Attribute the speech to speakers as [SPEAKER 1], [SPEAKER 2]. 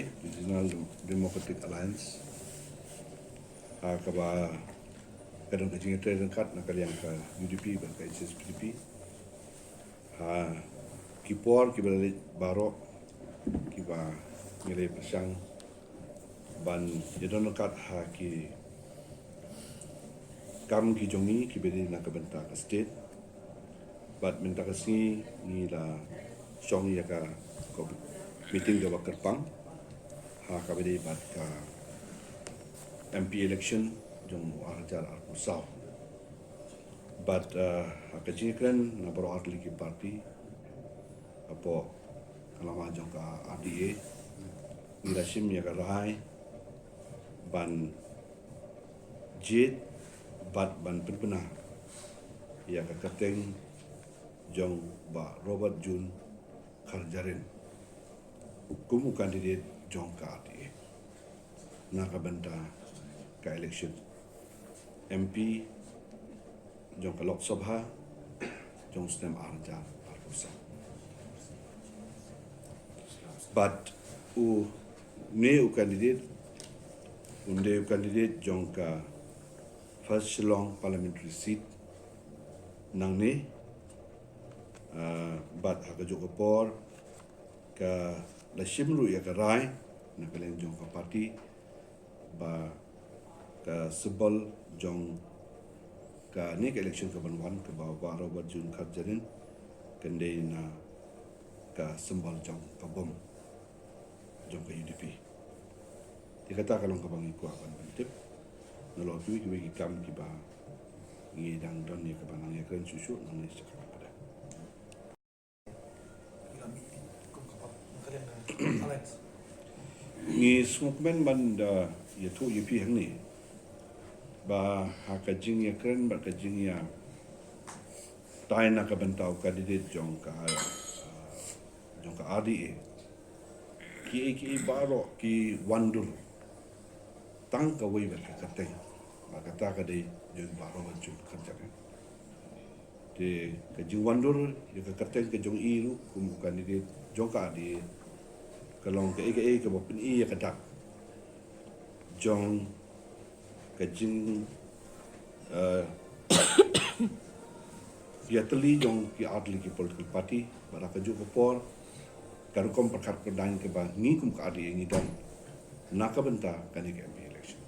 [SPEAKER 1] RDA, Regional Democratic Alliance. Kaba kadang kajing trade kat nak kalian ke UDP dan ke SSPDP. Kipor kibalik barok kiba nilai pasang ban jadon kat ki kam ki jongi kibeli nak bentak state. Bat minta kasi ni la song ya ka meeting da Kerpang. Kabedi bat ka MP election jong ajar Arkusau. But kajikran na baro atli ki party apo kalama jong ka RDA nirasim ya ka rai ban jet bat ban penpena ya ka kateng jong ba Robert Jun Kharjarin kumu kandidat jong ka RDA na ka banta ka election MP jong ka Lok Sabha jong stem arja Arkusau. But kandidat jong ka first Shillong parliamentary seat nang ni bat hakajuk kapor ka lashimru ya ka rai na kalian jong ka parti ba ka sebal jong ka ni ka election ka banwan ka ba Robert Jun Kharjarin kende na ka sembal jong ka bom jong ka UDP. Dikata kalong ka bangi ko akan bantip nalo tu ki kam ki ba ngi dang don ni ka banang ya kren susu nang ni sakap pada. Ni smokmen banda ya tu UP hang ni ba hakajing ya kren ba kajing ya tai na ka bantau kandidat jong ka RDA ki baro ki wandur tang ka wei ber ka kateng ba kata ka dei jong baro jong kerja de ka jing wandur ya ka kateng ka jong iru kum kandidat jong ka RDA kalong ka ka bopin ya ka dak jong ka jing ya teli jong ki adli ki political party bara ka ju kopor karukom perkat perdang ke ba ni kum ka adi ngi dan naka benta kan ke MP election.